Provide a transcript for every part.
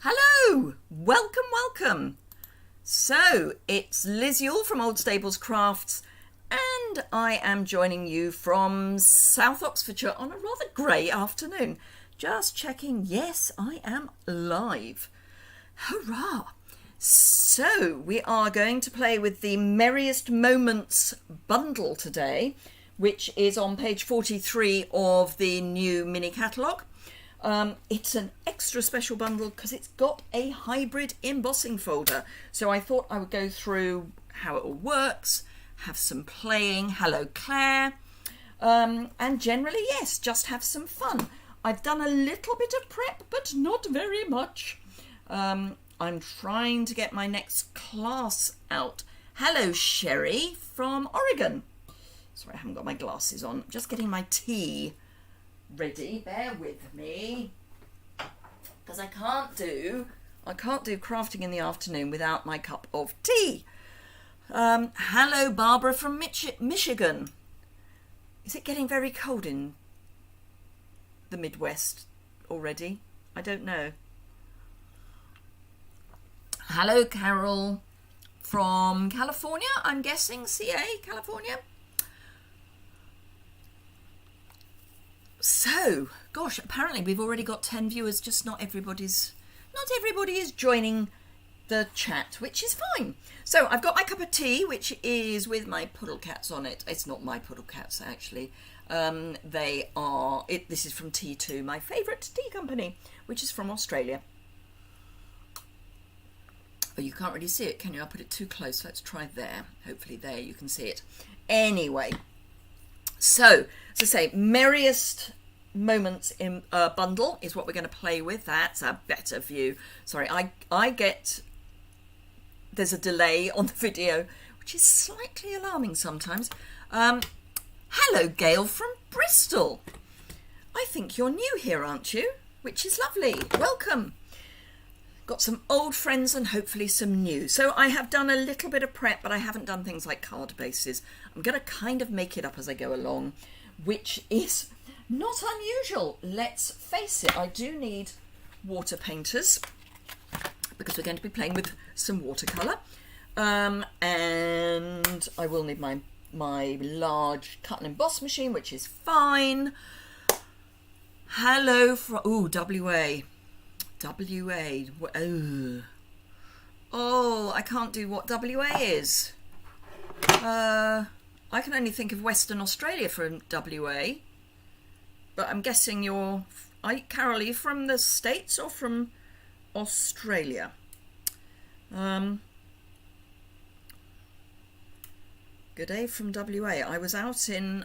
Hello, welcome. So it's Liz Yuille from Old Stables Crafts, and I am joining you from South Oxfordshire on a rather grey afternoon. Just checking, yes, I am live. Hurrah! So we are going to play with the Merriest Moments bundle today, which is on page 43 of the new mini catalogue. It's an extra special bundle because it's got a hybrid embossing folder. So I thought I would go through how it all works, have some playing, hello Claire, and generally, yes, just have some fun. I've done a little bit of prep, but not very much. I'm trying to get my next class out. Hello Sherry from Oregon. Sorry, I haven't got my glasses on. I'm just getting my tea ready. Bear with me, because I can't do crafting in the afternoon without my cup of tea. Hello Barbara from Michigan. Is it getting very cold in the Midwest already? I don't know. Hello Carol from California, I'm guessing, CA, California. So, gosh, apparently we've already got 10 viewers, just not everybody is joining the chat, which is fine. So I've got my cup of tea, which is with my puddle cats on it. It's not my puddle cats, actually. This is from T2, my favourite tea company, which is from Australia. But you can't really see it, can you? I'll put it too close. Let's try there. Hopefully there you can see it. Anyway. So, as I say, Merriest Moments in bundle is what we're going to play with. That's a better view. Sorry, there's a delay on the video, which is slightly alarming sometimes. Hello, Gail from Bristol. I think you're new here, aren't you? Which is lovely. Welcome. Got some old friends and hopefully some new. So I have done a little bit of prep, but I haven't done things like card bases. I'm going to kind of make it up as I go along, which is not unusual. Let's face it, I do need water painters because we're going to be playing with some watercolour. And I will need my large cut and emboss machine, which is fine. Hello from, WA. Oh, I can't do what WA is. I can only think of Western Australia from WA. But I'm guessing Carol, are you from the States or from Australia? Good day from WA. I was out in.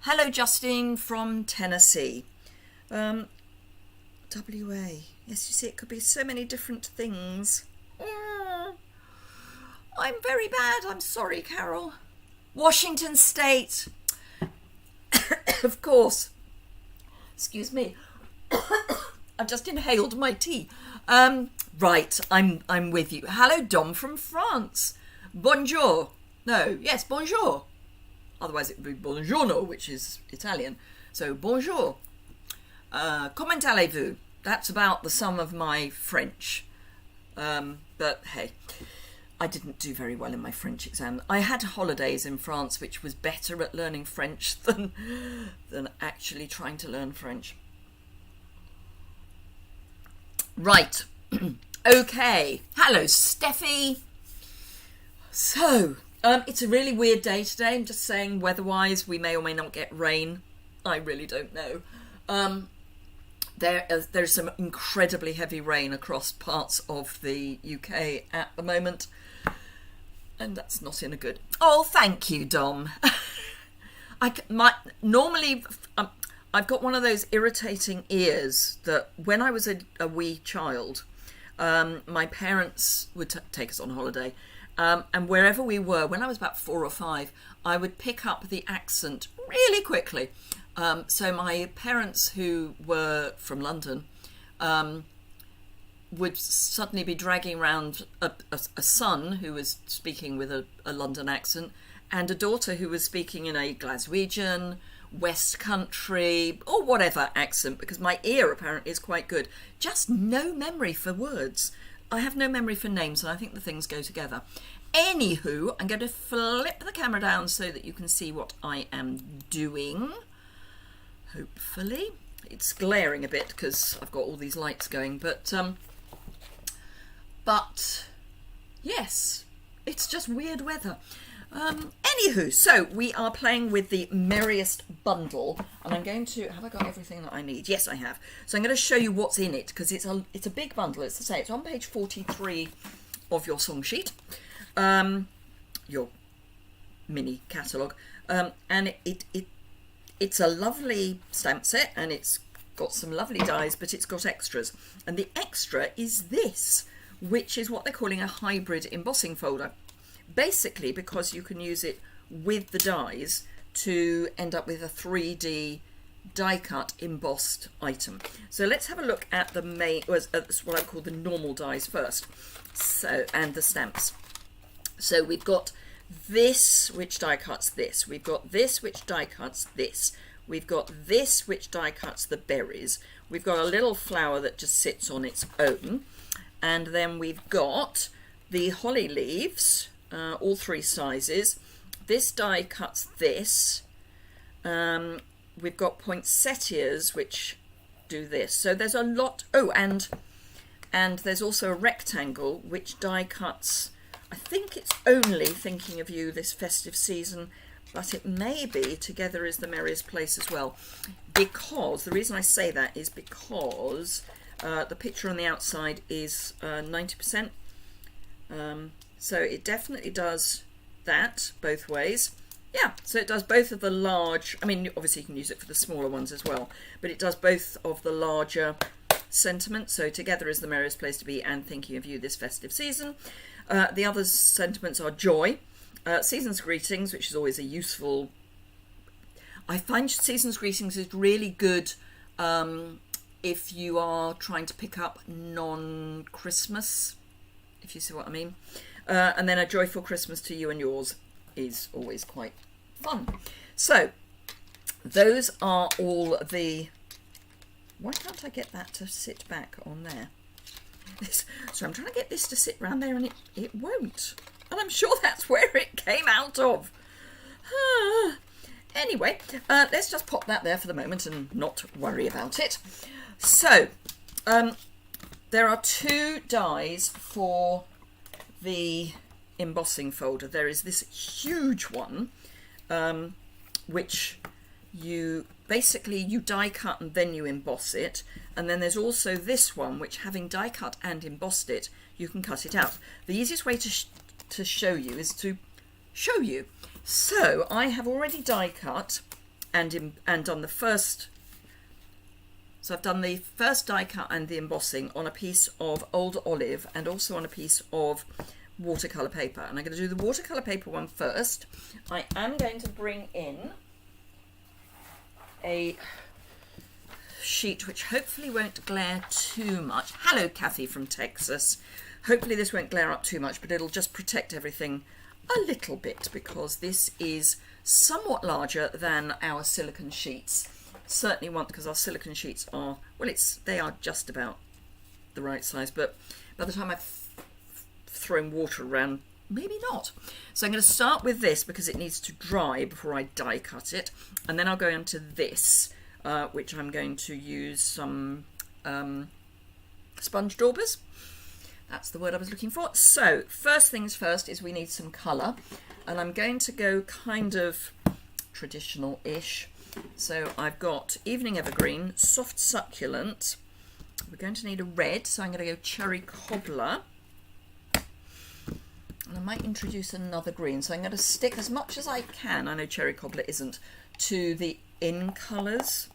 Hello, Justine from Tennessee. WA. Yes, you see, it could be so many different things. I'm very bad. I'm sorry, Carol. Washington State. Of course. Excuse me. I've just inhaled my tea. Right, I'm with you. Hello, Dom from France. Bonjour. No, yes, bonjour. Otherwise it would be buongiorno, which is Italian. So, bonjour. Comment allez-vous? That's about the sum of my French. But hey, I didn't do very well in my French exam. I had holidays in France, which was better at learning French than actually trying to learn French. Right. Okay. Hello, Steffi. So, it's a really weird day today. I'm just saying, weather-wise, we may or may not get rain. I really don't know. There's some incredibly heavy rain across parts of the UK at the moment, and that's not in a good. Oh, thank you, Dom. Normally, I've got one of those irritating ears that when I was a wee child, my parents would take us on holiday, and wherever we were, when I was about 4 or 5, I would pick up the accent really quickly. So my parents, who were from London, would suddenly be dragging around a son who was speaking with a London accent and a daughter who was speaking in a Glaswegian, West Country or whatever accent, because my ear apparently is quite good. Just no memory for words. I have no memory for names, and I think the things go together. Anywho, I'm going to flip the camera down so that you can see what I am doing. Hopefully. It's glaring a bit because I've got all these lights going, but yes, it's just weird weather. Anywho, so we are playing with the Merriest bundle, and I'm going to, have I got everything that I need? Yes, I have. So I'm going to show you what's in it, because it's a big bundle. It's to say, it's on page 43 of your song sheet, your mini catalogue, and it's a lovely stamp set, and it's got some lovely dies, but it's got extras. And the extra is this, which is what they're calling a hybrid embossing folder. Basically, because you can use it with the dies to end up with a 3D die cut embossed item. So let's have a look at the main, what I call the normal dies first. So, and the stamps. So we've got this which die cuts this. We've got this which die cuts this. We've got this which die cuts the berries. We've got a little flower that just sits on its own. And then we've got the holly leaves, all three sizes. This die cuts this. We've got poinsettias which do this. So there's a lot. Oh, and there's also a rectangle which die cuts. I think it's only Thinking of You this festive season, but it may be Together is the Merriest Place as well. Because, the reason I say that is because the picture on the outside is 90%. So it definitely does that both ways. Yeah, so it does both of the large, I mean, obviously you can use it for the smaller ones as well, but it does both of the larger sentiments. So Together is the Merriest Place to Be and Thinking of You this festive season. The other sentiments are joy, season's greetings, which is always a useful. I find season's greetings is really good if you are trying to pick up non-Christmas, if you see what I mean. And then a joyful Christmas to you and yours is always quite fun. So those are all the. Why can't I get that to sit back on there? So I'm trying to get this to sit round there, and it won't. And I'm sure that's where it came out of. Anyway, let's just pop that there for the moment and not worry about it. So there are two dies for the embossing folder. There is this huge one, which you die cut and then you emboss it, and then there's also this one which, having die cut and embossed it, you can cut it out. The easiest way to show you is to show you. So I have already die cut and done the first. So I've done the first die cut and the embossing on a piece of old olive and also on a piece of watercolour paper. And I'm going to do the watercolour paper one first. I am going to bring in a sheet which hopefully won't glare too much. Hello, Kathy from Texas. Hopefully this won't glare up too much, but it'll just protect everything a little bit, because this is somewhat larger than our silicone sheets. Certainly one, because our silicone sheets are, well, they are just about the right size, but by the time I've thrown water around, maybe not. So I'm going to start with this because it needs to dry before I die cut it, and then I'll go into this, which I'm going to use some sponge daubers. That's the word I was looking for. So first things first is we need some colour, and I'm going to go kind of traditional-ish. So I've got Evening Evergreen, Soft Succulent. We're going to need a red, so I'm going to go Cherry Cobbler. And I might introduce another green, so I'm going to stick as much as I can, I know Cherry Cobbler isn't, to the in colours.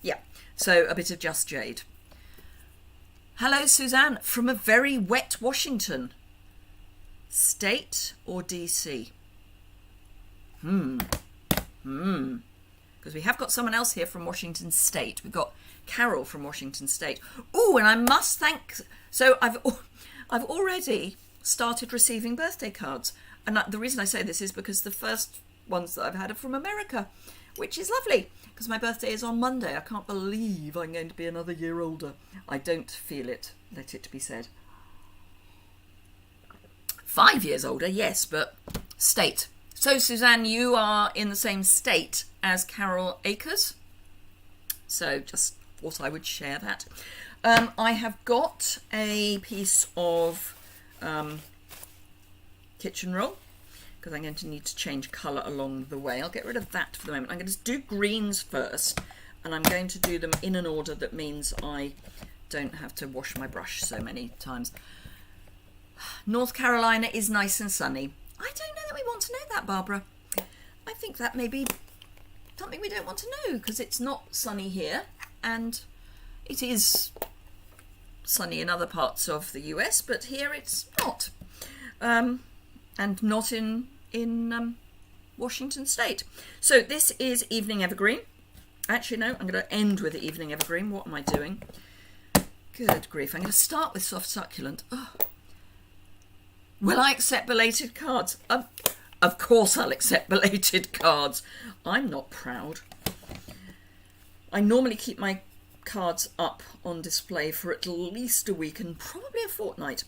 Yeah, so a bit of Just Jade. Hello, Suzanne, from a very wet Washington. State or DC? Because we have got someone else here from Washington State. We've got Carol from Washington State. Oh, and I must thank. So I've already started receiving birthday cards, and the reason I say this is because the first ones that I've had are from America, which is lovely because my birthday is on Monday. I can't believe I'm going to be another year older. I don't feel it, let it be said. 5 years older, yes, but state. So, Suzanne, you are in the same state as Carol Akers. So, just thought I would share that. I have got a piece of kitchen roll because I'm going to need to change colour along the way. I'll get rid of that for the moment. I'm going to do greens first, and I'm going to do them in an order that means I don't have to wash my brush so many times. North Carolina is nice and sunny. I don't know that we want to know that, Barbara. I think that may be something we don't want to know because it's not sunny here, and it is sunny in other parts of the US, but here it's not. And not in Washington State. So this is Evening Evergreen. Actually, no, I'm going to end with the Evening Evergreen. What am I doing? Good grief. I'm going to start with Soft Succulent. Oh. Will I accept belated cards? Of course I'll accept belated cards. I'm not proud. I normally keep my cards up on display for at least a week and probably a fortnight.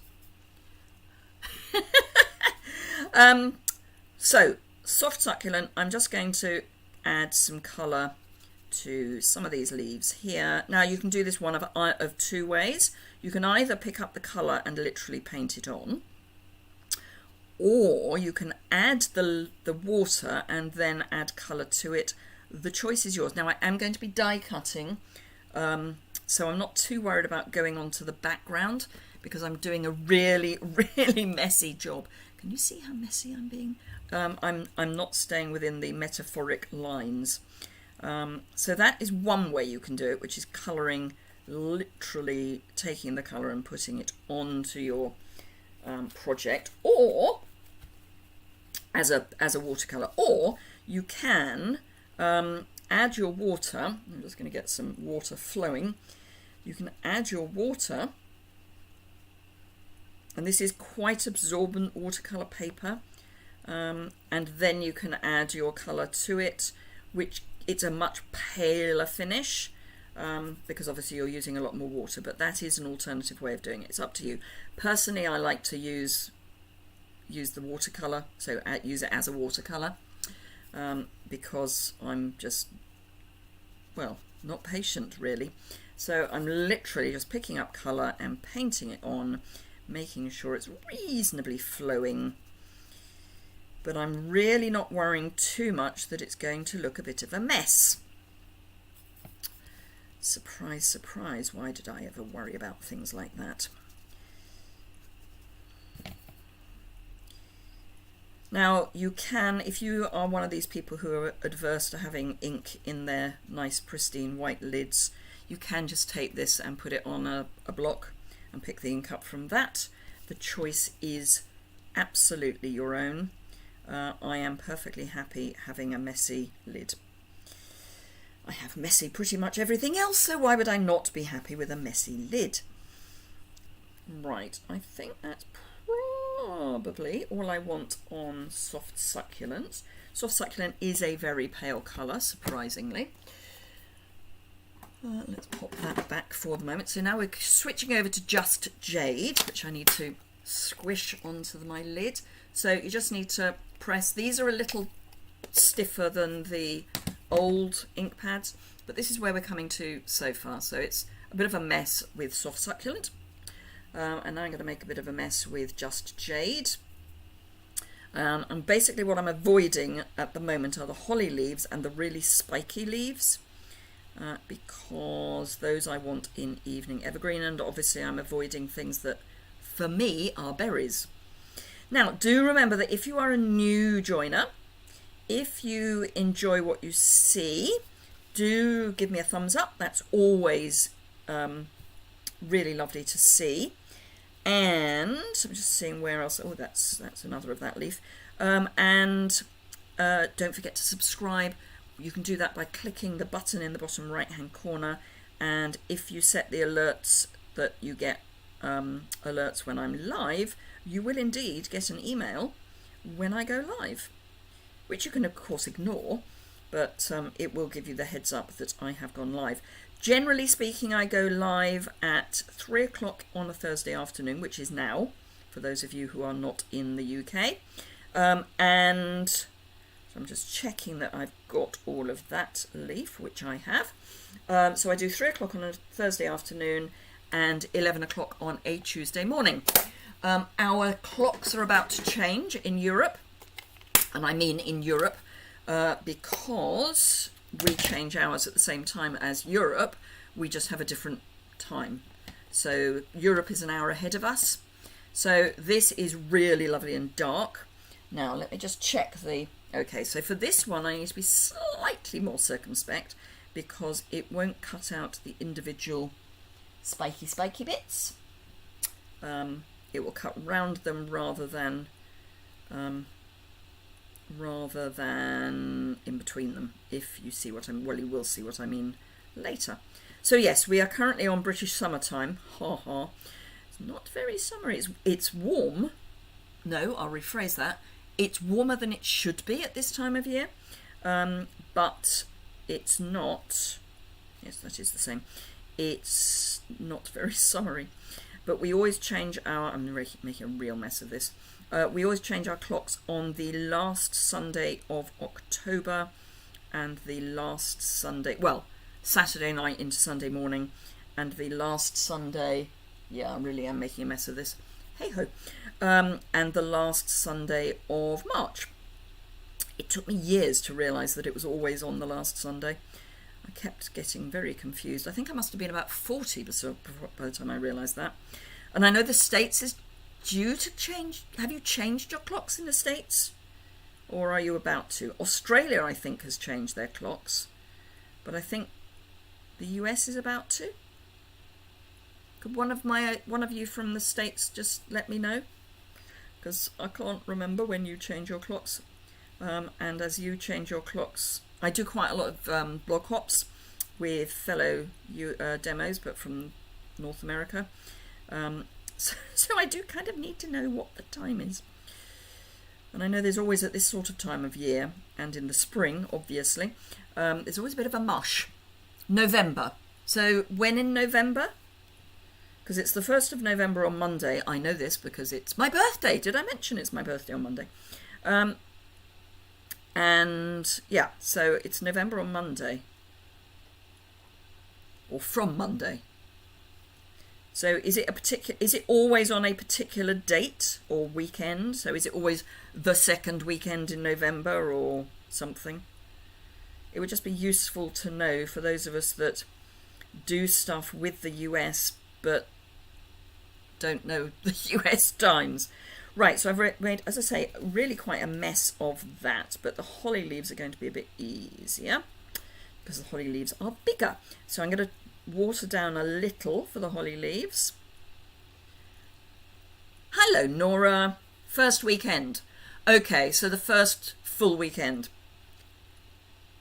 So, Soft Succulent, I'm just going to add some colour to some of these leaves here. Now, you can do this one of two ways. You can either pick up the colour and literally paint it on, or you can add the water and then add colour to it. The choice is yours. Now, I am going to be die cutting, so I'm not too worried about going onto the background because I'm doing a really, really messy job. Can you see how messy I'm being? I'm not staying within the metaphoric lines. So that is one way you can do it, which is colouring, literally taking the colour and putting it onto your project, or as a watercolour, or you can add your water. I'm just going to get some water flowing. You can add your water, and this is quite absorbent watercolour paper, and then you can add your colour to it, which it's a much paler finish, because obviously you're using a lot more water, but that is an alternative way of doing it. It's up to you. Personally, I like to use the watercolour, so use it as a watercolour, because I'm just, well, not patient really. So I'm literally just picking up colour and painting it on, making sure it's reasonably flowing, but I'm really not worrying too much that it's going to look a bit of a mess. Surprise, surprise, why did I ever worry about things like that? Now, you can, if you are one of these people who are adverse to having ink in their nice pristine white lids, you can just take this and put it on a block and pick the ink up from that. The choice is absolutely your own. I am perfectly happy having a messy lid. I have messy pretty much everything else, so why would I not be happy with a messy lid? Right, I think that's probably all I want on Soft Succulent. Soft Succulent is a very pale colour, surprisingly. Let's pop that back for the moment. So now we're switching over to Just Jade, which I need to squish onto my lid. So you just need to press. These are a little stiffer than the old ink pads, but this is where we're coming to so far. So it's a bit of a mess with Soft Succulent. And now I'm going to make a bit of a mess with Just Jade. And basically what I'm avoiding at the moment are the holly leaves and the really spiky leaves, because those I want in Evening Evergreen, and obviously I'm avoiding things that for me are berries. Now, do remember that if you are a new joiner, if you enjoy what you see, do give me a thumbs up. That's always really lovely to see. And I'm just seeing where else. Oh, that's another of that leaf. And don't forget to subscribe. You can do that by clicking the button in the bottom right hand corner, and if you set the alerts that you get alerts when I'm live, you will indeed get an email when I go live, which you can of course ignore, but it will give you the heads up that I have gone live. Generally speaking, I go live at 3 o'clock on a Thursday afternoon, which is now, for those of you who are not in the UK. And so I'm just checking that I've got all of that leaf, which I have. So I do 3 o'clock on a Thursday afternoon and 11 o'clock on a Tuesday morning. Our clocks are about to change in Europe, and I mean in Europe, because we change ours at the same time as Europe. We just have a different time. So Europe is an hour ahead of us. So this is really lovely and dark. Now let me just check the... Okay, so for this one I need to be slightly more circumspect because it won't cut out the individual spiky bits. It will cut round them rather than in between them, if you see what I'm... Well, you will see what I mean later. So yes, we are currently on British summertime. Ha ha. It's not very summery. It's warm. No, I'll rephrase that. It's warmer than it should be at this time of year, but it's not... Yes, that is the same. It's not very summery. But we always change our... I'm making a real mess of this. We always change our clocks on the last Sunday of October and the last Sunday, well, Saturday night into Sunday morning, and the last Sunday, yeah, I really am making a mess of this, hey-ho, and the last Sunday of March. It took me years to realise that it was always on the last Sunday. I kept getting very confused. I think I must have been about 40 by the time I realised that. And I know the States is due to change. Have you changed your clocks in the States? Or are you about to? Australia, I think, has changed their clocks. But I think the US is about to. Could one of you from the States just let me know? Because I can't remember when you change your clocks. And as you change your clocks, I do quite a lot of blog hops with fellow demos, but from North America. So I do kind of need to know what the time is. And I know there's always at this sort of time of year, and in the spring, obviously, there's always a bit of a mush. November. So when in November? Because it's the 1st of November on Monday. I know this because it's my birthday. Did I mention it's my birthday on Monday? And yeah, so it's November on Monday. Or from Monday. So is it always on a particular date or weekend? So is it always the second weekend in November or something? It would just be useful to know for those of us that do stuff with the US but don't know the US times. Right, so I've made, as I say, really quite a mess of that, but the holly leaves are going to be a bit easier because the holly leaves are bigger. So I'm going to water down a little for the holly leaves. Hello, Nora. First weekend. Okay, so the first full weekend.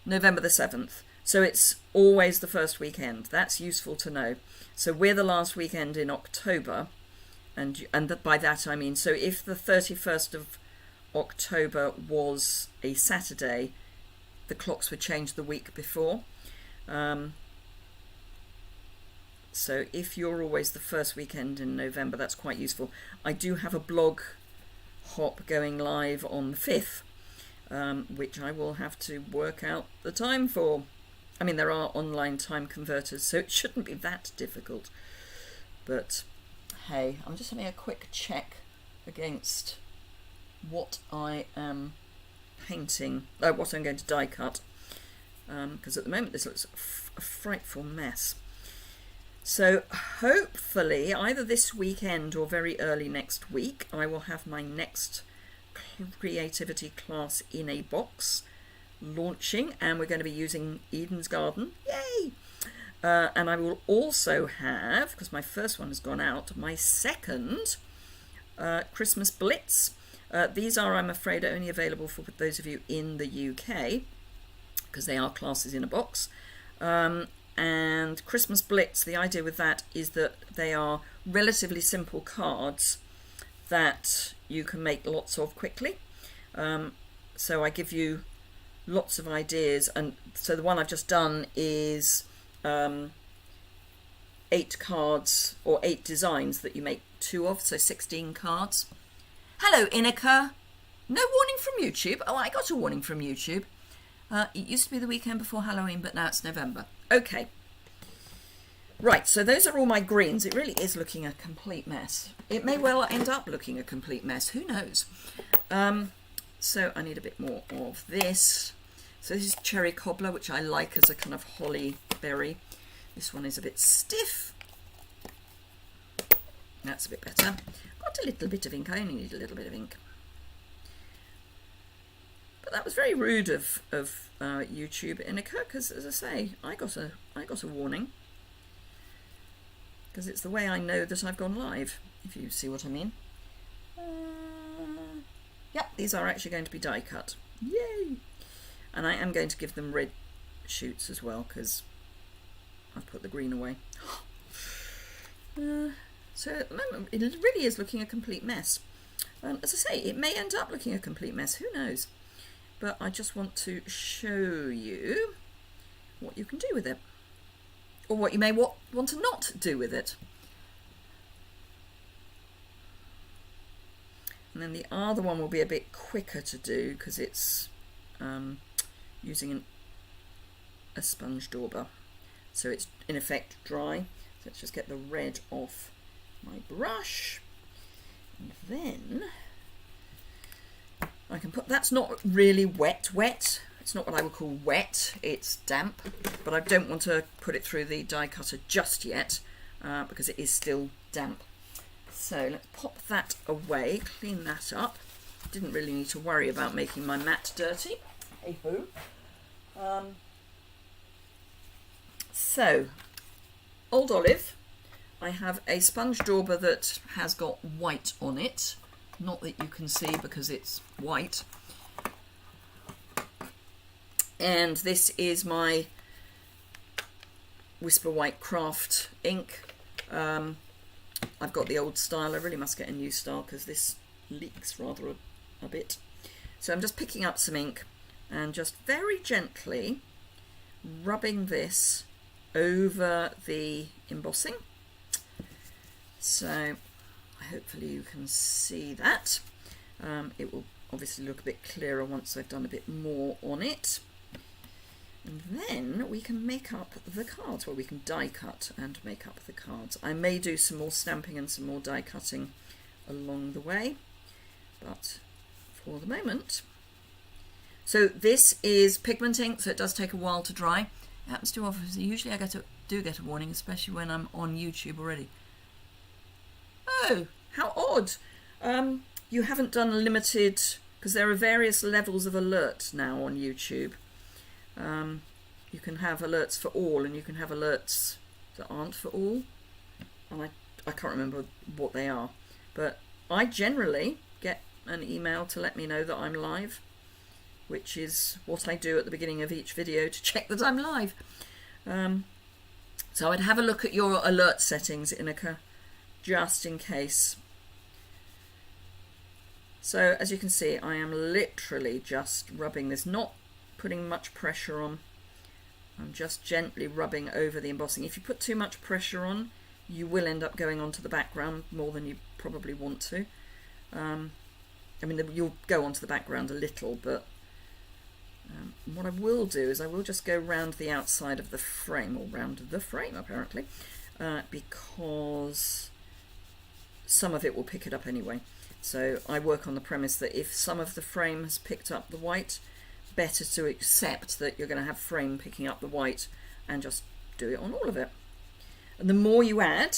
November the 7th. So it's always the first weekend. That's useful to know. So we're the last weekend in October. And by that I mean, so if the 31st of October was a Saturday, the clocks would change the week before. So if you're always the first weekend in November, that's quite useful. I do have a blog hop going live on the 5th, which I will have to work out the time for. I mean, there are online time converters, so it shouldn't be that difficult. But hey, I'm just having a quick check against what I am painting, what I'm going to die cut, because at the moment this looks a frightful mess. So hopefully either this weekend or very early next week I will have my next creativity class in a box launching, and we're going to be using Eden's Garden. Yay! And I will also have, because my first one has gone out, my second Christmas Blitz. These are, I'm afraid, only available for those of you in the UK, because they are classes in a box. And Christmas Blitz, the idea with that is that they are relatively simple cards that you can make lots of quickly. So I give you lots of ideas. And so the one I've just done is 8 cards or 8 designs that you make 2 of, so 16 cards. Hello, Inika. No warning from YouTube. Oh, I got a warning from YouTube. It used to be the weekend before Halloween, but now it's November. Okay. Right, so those are all my greens. It really is looking a complete mess. It may well end up looking a complete mess. Who knows? So I need a bit more of this. So this is cherry cobbler, which I like as a kind of holly berry. This one is a bit stiff. That's a bit better. Got a little bit of ink. I only need a little bit of ink. But that was very rude of YouTube, Inika, because as I say, I got a warning. Because it's the way I know that I've gone live, if you see what I mean. Yep, these are actually going to be die cut. Yay! And I am going to give them red shoots as well, because I've put the green away. So at the moment, it really is looking a complete mess. As I say, it may end up looking a complete mess, who knows? But I just want to show you what you can do with it. Or what you may want to not do with it. And then the other one will be a bit quicker to do because it's using a sponge dauber. So it's in effect dry. So let's just get the red off my brush. And then I can put, that's not really wet. It's not what I would call wet, it's damp, but I don't want to put it through the die cutter just yet because it is still damp. So let's pop that away, clean that up. Didn't really need to worry about making my mat dirty. Hey-ho. So, Old Olive, I have a sponge dauber that has got white on it. Not that you can see because it's white. And this is my Whisper White Craft ink. I've got the old style. I really must get a new style because this leaks rather a bit. So I'm just picking up some ink and just very gently rubbing this over the embossing. So hopefully you can see that. It will obviously look a bit clearer once I've done a bit more on it. And then we can make up the cards. Well, we can die cut and make up the cards. I may do some more stamping and some more die cutting along the way, but for the moment. So this is pigment ink, so it does take a while to dry. It happens too often. Usually I do get a warning, especially when I'm on YouTube already. Oh, how odd. You haven't done a limited, because there are various levels of alert now on YouTube. You can have alerts for all and you can have alerts that aren't for all. And I can't remember what they are. But I generally get an email to let me know that I'm live, which is what I do at the beginning of each video to check that I'm live. So I'd have a look at your alert settings, Inika, just in case. So as you can see, I am literally just rubbing this, not putting much pressure on. I'm just gently rubbing over the embossing. If you put too much pressure on, you will end up going onto the background more than you probably want to. I mean, you'll go onto the background a little, but what I will do is I will just go round the outside of the frame, or round the frame apparently, because some of it will pick it up anyway. So I work on the premise that if some of the frame has picked up the white, better to accept that you're going to have frame picking up the white and just do it on all of it. And the more you add,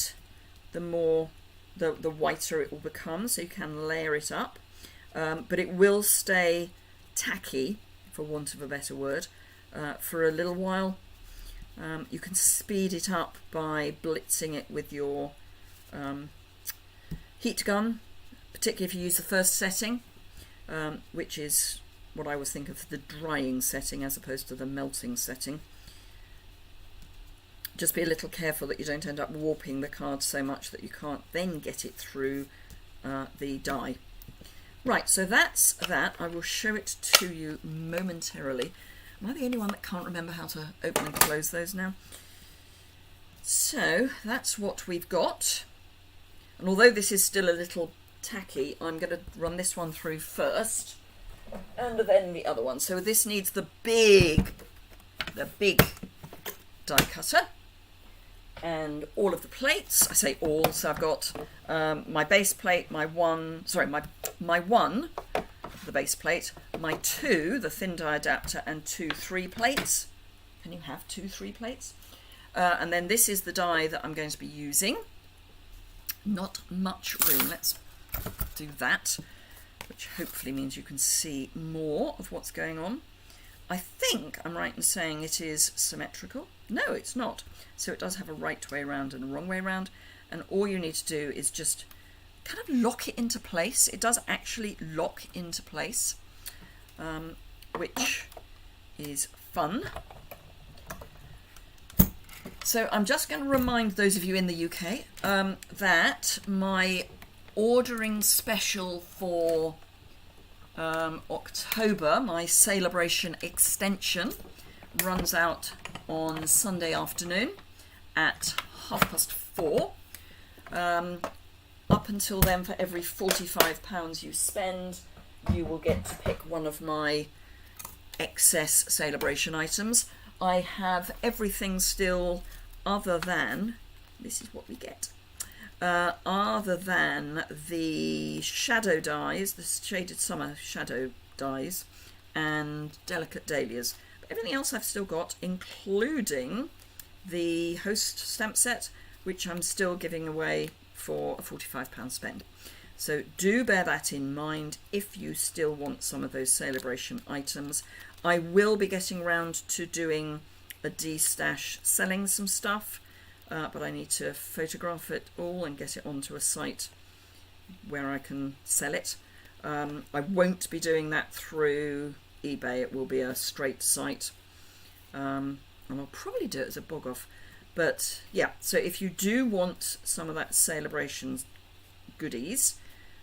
the more the whiter it will become, so you can layer it up, but it will stay tacky, for want of a better word, for a little while. You can speed it up by blitzing it with your heat gun, particularly if you use the first setting, which is what I always think of the drying setting as opposed to the melting setting. Just be a little careful that you don't end up warping the card so much that you can't then get it through the die. Right, so that's that. I will show it to you momentarily. Am I the only one that can't remember how to open and close those now? So that's what we've got. And although this is still a little tacky, I'm going to run this one through first and then the other one. So this needs the big die cutter and all of the plates. I say all, so I've got my base plate, my one, the base plate, my two, the thin die adapter, and 2 3 plates. Can you have 2 3 plates? And then this is the die that I'm going to be using. Not much room. Let's do that, which hopefully means you can see more of what's going on. I think I'm right in saying it is symmetrical. No, it's not. So it does have a right way around and a wrong way around. And all you need to do is just kind of lock it into place. It does actually lock into place, which is fun. So I'm just going to remind those of you in the UK that my ordering special for October, my Celebration extension, runs out on Sunday afternoon at 4:30. Up until then, for every £45 you spend, you will get to pick one of my excess Celebration items. I have everything still other than, this is what we get, other than the shadow dies, the shaded summer shadow dies, and delicate dahlias. But everything else I've still got, including the host stamp set, which I'm still giving away for a £45 spend. So do bear that in mind if you still want some of those Celebration items. I will be getting around to doing a D-stash, selling some stuff, but I need to photograph it all and get it onto a site where I can sell it. I won't be doing that through eBay. It will be a straight site, and I'll probably do it as a bog off. But yeah, so if you do want some of that Celebration goodies,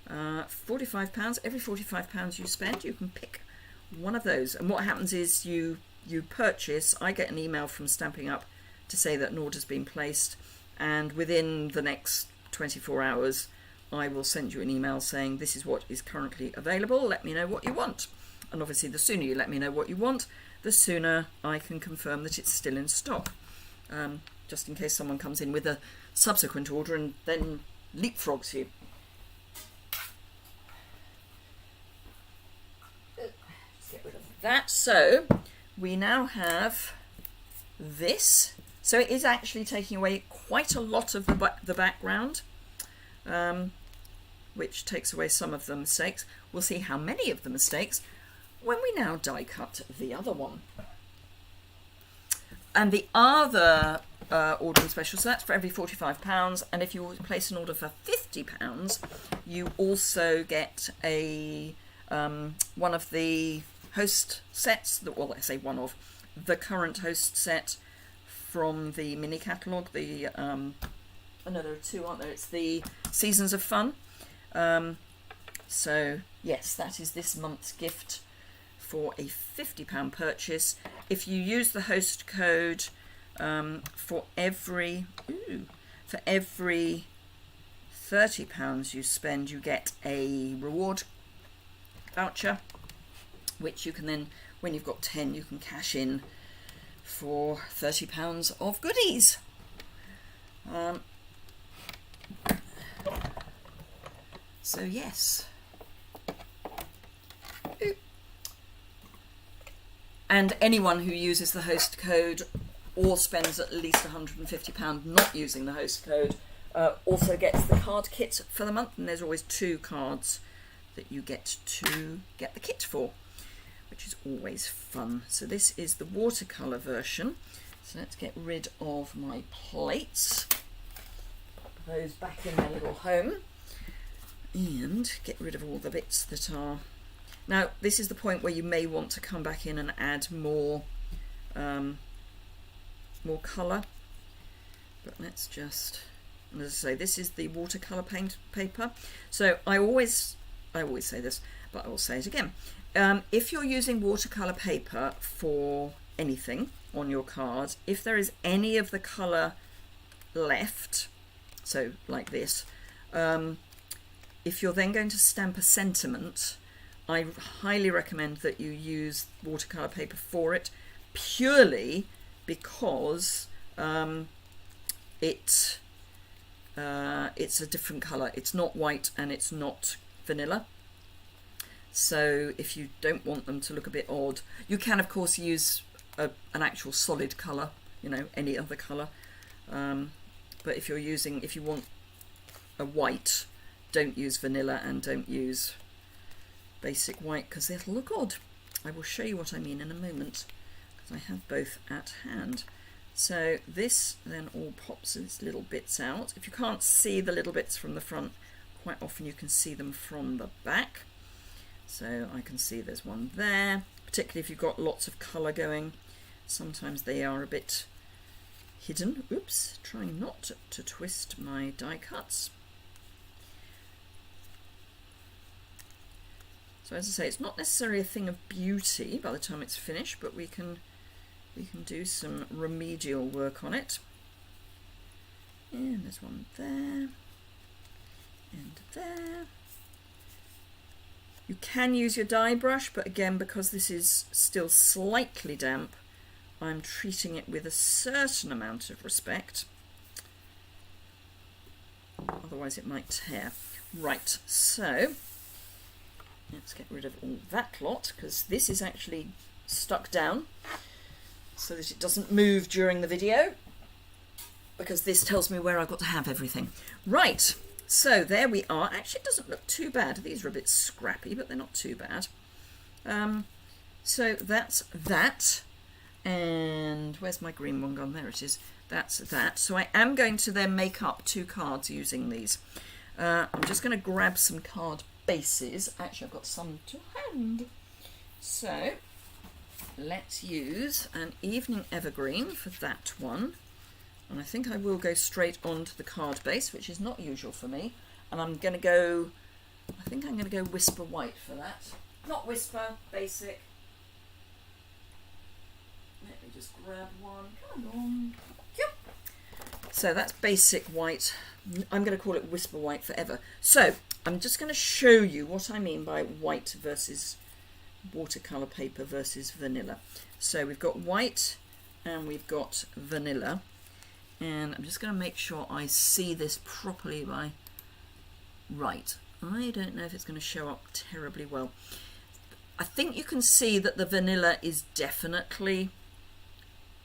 £45, every £45 you spend, you can pick one of those. And what happens is you purchase, I get an email from Stampin' Up to say that an order's been placed, and within the next 24 hours I will send you an email saying this is what is currently available, let me know what you want. And obviously the sooner you let me know what you want, the sooner I can confirm that it's still in stock, just in case someone comes in with a subsequent order and then leapfrogs you. Get rid of that. So we now have this. So it is actually taking away quite a lot of the background, which takes away some of the mistakes. We'll see how many of the mistakes when we now die cut the other one. And the other ordering special, so that's for every £45, and if you place an order for £50, you also get a one of the host sets, well, I say one of the current host set from the mini catalogue. The oh no, there are two, aren't there? It's the Seasons of Fun. So yes, that is this month's gift for a £50 purchase. If you use the host code for every £30 you spend, you get a reward voucher, which you can then, when you've got 10, you can cash in for £30 of goodies. So yes. And anyone who uses the host code or spends at least £150 not using the host code also gets the card kit for the month, and there's always 2 cards that you get to get the kit for, which is always fun. So this is the watercolour version. So let's get rid of my plates, put those back in their little home, and get rid of all the bits that are... Now this is the point where you may want to come back in and add more more colour, but let's just, as I say, this is the watercolour paint paper. So I always say this, but I will say it again. If you're using watercolour paper for anything on your card, if there is any of the colour left, so like this, if you're then going to stamp a sentiment, I highly recommend that you use watercolour paper for it, purely because it's a different colour. It's not white and it's not vanilla. So if you don't want them to look a bit odd, you can of course use an actual solid colour, you know, any other colour. But if you want a white, don't use vanilla and don't use basic white because it'll look odd. I will show you what I mean in a moment because I have both at hand. So this then all pops its little bits out. If you can't see the little bits from the front, quite often you can see them from the back. So I can see there's one there, particularly if you've got lots of colour going. Sometimes they are a bit hidden. Oops, trying not to twist my die cuts. So as I say, it's not necessarily a thing of beauty by the time it's finished, but we can do some remedial work on it. And there's one there, and there. You can use your die brush, but again, because this is still slightly damp, I'm treating it with a certain amount of respect. Otherwise it might tear. Right, so let's get rid of all that lot, because this is actually stuck down so that it doesn't move during the video, because this tells me where I've got to have everything. Right, so there we are. Actually, it doesn't look too bad. These are a bit scrappy, but they're not too bad. So that's that. And where's my green one gone? There it is. That's that. So I am going to then make up 2 cards using these. I'm just going to grab some card bases. Actually, I've got some to hand. So let's use an Evening Evergreen for that one. And I think I will go straight onto the card base, which is not usual for me. And I'm going to go, I think I'm going to go Whisper White for that. Not Whisper, Basic. Let me just grab one. Come on. Yep. So that's Basic White. I'm going to call it Whisper White forever. So I'm just going to show you what I mean by white versus watercolour paper versus vanilla. So we've got white and we've got vanilla. And I'm just going to make sure I see this properly by... Right. I don't know if it's going to show up terribly well. I think you can see that the vanilla is definitely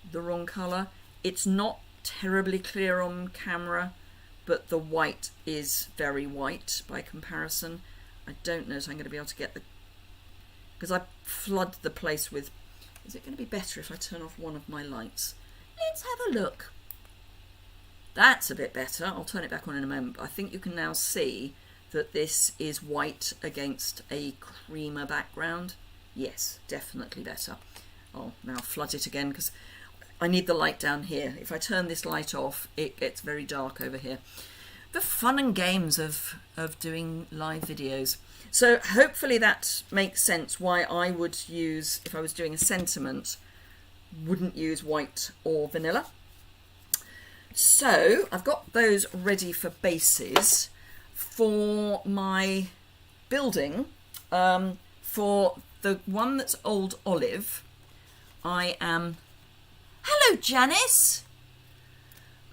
the wrong colour. It's not terribly clear on camera, but the white is very white by comparison. I don't know if I'm going to be able to get the... Because I flood the place with... Is it going to be better if I turn off one of my lights? Let's have a look. That's a bit better. I'll turn it back on in a moment. But I think you can now see that this is white against a creamer background. Yes, definitely better. I'll now flood it again because I need the light down here. If I turn this light off, it gets very dark over here. The fun and games of doing live videos. So hopefully that makes sense why I would use, if I was doing a sentiment, wouldn't use white or vanilla. So I've got those ready for bases. For my building, for the one that's Old Olive, I am... Hello, Janice!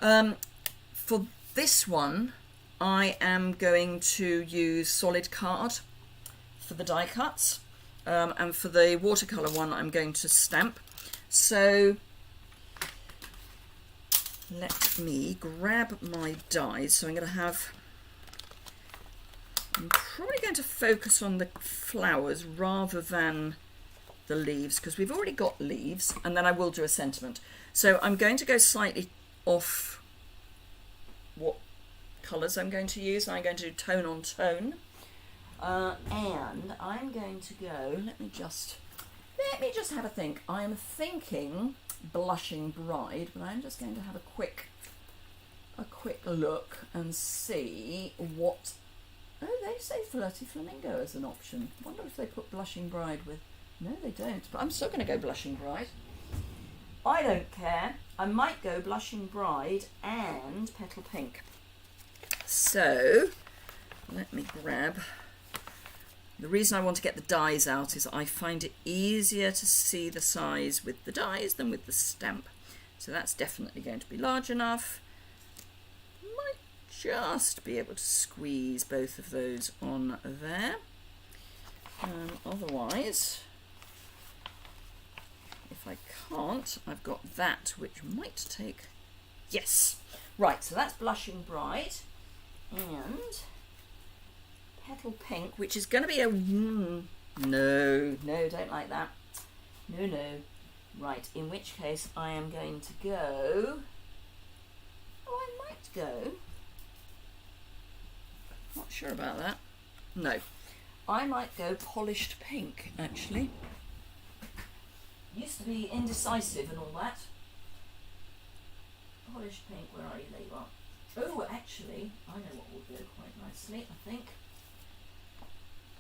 For this one, I am going to use solid card for the die cuts. And for the watercolour one, I'm going to stamp. So let me grab my dies. So I'm going to have... I'm probably going to focus on the flowers rather than the leaves, because we've already got leaves, and then I will do a sentiment. So I'm going to go slightly off what colours I'm going to use. I'm going to do tone on tone. And I'm going to go, let me just have a think. I am thinking Blushing Bride, but I'm just going to have a quick look and see what Oh, they say Flirty Flamingo as an option. Wonder if they put Blushing Bride with... No, they don't. But I'm still going to go Blushing Bride. I don't care. I might go Blushing Bride and Petal Pink. So, let me grab... The reason I want to get the dies out is I find it easier to see the size with the dies than with the stamp. So that's definitely going to be large enough. Might just be able to squeeze both of those on there. Otherwise, if I can't, I've got that, which might take... Yes! Right, so that's Blushing Bride. And Petal Pink, which is going to be a... No, don't like that. No. Right, in which case I am going to go... Oh, I might go... Not sure about that. No. I might go Polished Pink, actually. Used to be indecisive and all that. Polished Pink, where are you? There you are. Oh, actually, I know what will go quite nicely, I think.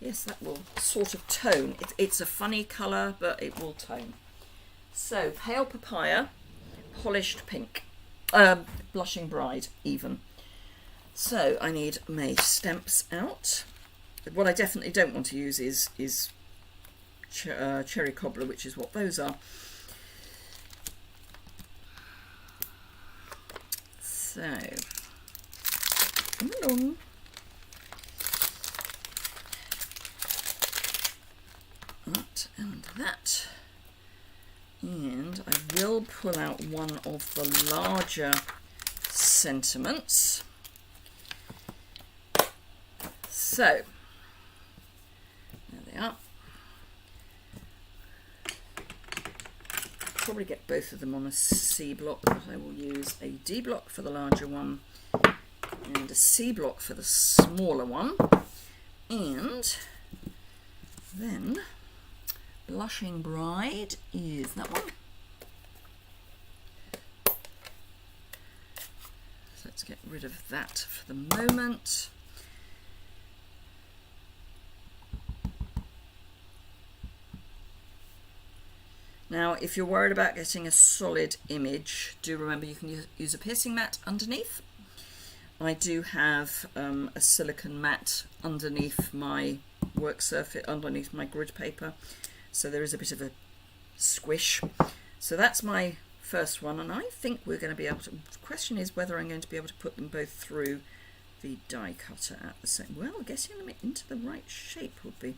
Yes, that will sort of tone. It's a funny colour, but it will tone. So, Pale Papaya, Polished Pink, Blushing Bride, even. So, I need my stamps out. What I definitely don't want to use is Cherry Cobbler, which is what those are. So, come along. That and that. And I will pull out one of the larger sentiments. So, there they are. Probably get both of them on a C block, but I will use a D block for the larger one and a C block for the smaller one. And then Blushing Bride is that one. So let's get rid of that for the moment. Now, if you're worried about getting a solid image, do remember you can use a piercing mat underneath. I do have a silicone mat underneath my work surface, underneath my grid paper, so there is a bit of a squish. So that's my first one, and I think we're going to be able to... The question is whether I'm going to be able to put them both through the die cutter at the same... Well, getting them into the right shape would be...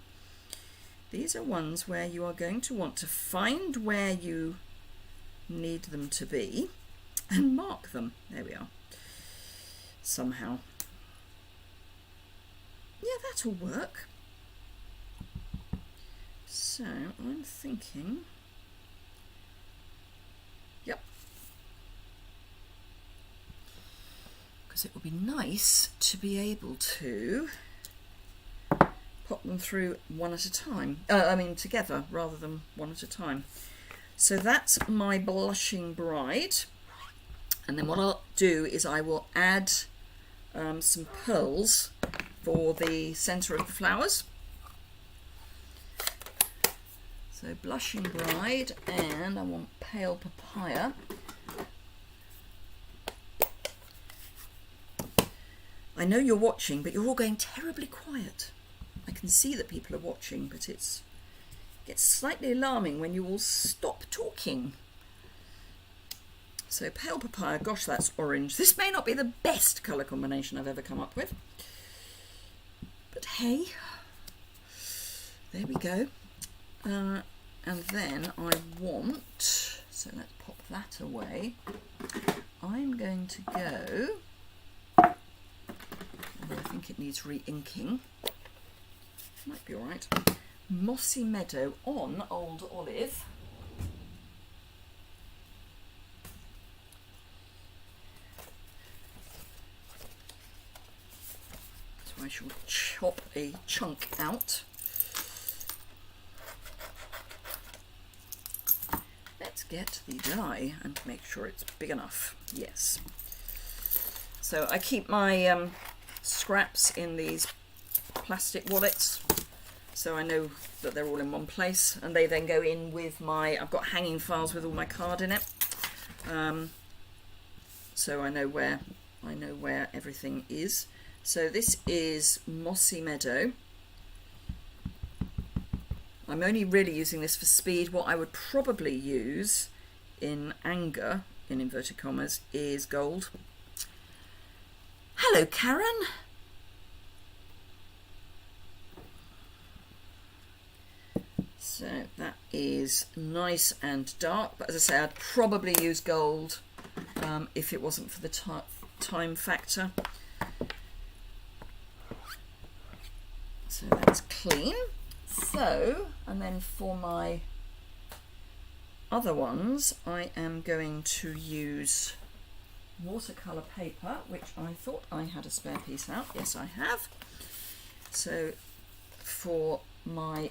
These are ones where you are going to want to find where you need them to be and mark them. There we are. Somehow. Yeah, that'll work. So I'm thinking, yep. Because it would be nice to be able to pop them through one at a time. Together rather than one at a time. So that's my Blushing Bride. And then what I'll do is I will add some pearls for the centre of the flowers. So Blushing Bride, and I want Pale Papaya. I know you're watching, but you're all going terribly quiet. I can see that people are watching, but it gets slightly alarming when you all stop talking. So Pale Papaya, gosh, that's orange. This may not be the best colour combination I've ever come up with. But hey, there we go. And then I want, so let's pop that away. I'm going to go, although I think it needs re-inking. Might be alright. Mossy Meadow on Old Olive. So I shall chop a chunk out. Let's get the die and make sure it's big enough. Yes. So I keep my scraps in these plastic wallets, so I know that they're all in one place, and they then go in with my, I've got hanging files with all my card in it, so I know where everything is. So this is Mossy Meadow. I'm only really using this for speed. What I would probably use in anger, in inverted commas, is gold. Hello, Karen. So that is nice and dark, but as I say, I'd probably use gold if it wasn't for the time factor. So that's clean. So, and then for my other ones, I am going to use watercolour paper, which I thought I had a spare piece out. Yes, I have. So for my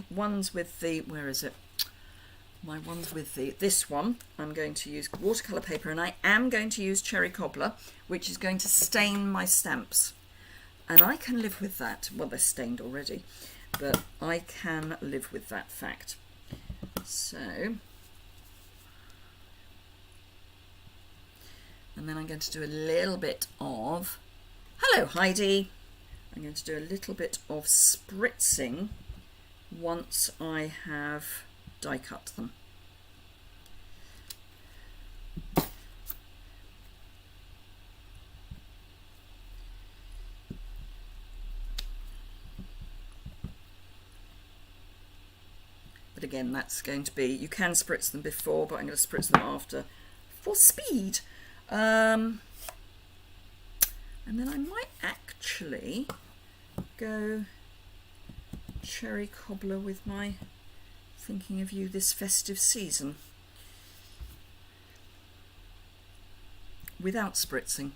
ones with the, where is it? My ones with the, this one, I'm going to use watercolour paper, and I am going to use cherry cobbler, which is going to stain my stamps. And I can live with that. Well, they're stained already, but I can live with that fact. So, and then I'm going to do a little bit of, hello Heidi, I'm going to do a little bit of spritzing once I have die cut them. But again, that's going to be, you can spritz them before, but I'm going to spritz them after for speed. And then I might actually go cherry cobbler with my thinking of you this festive season without spritzing.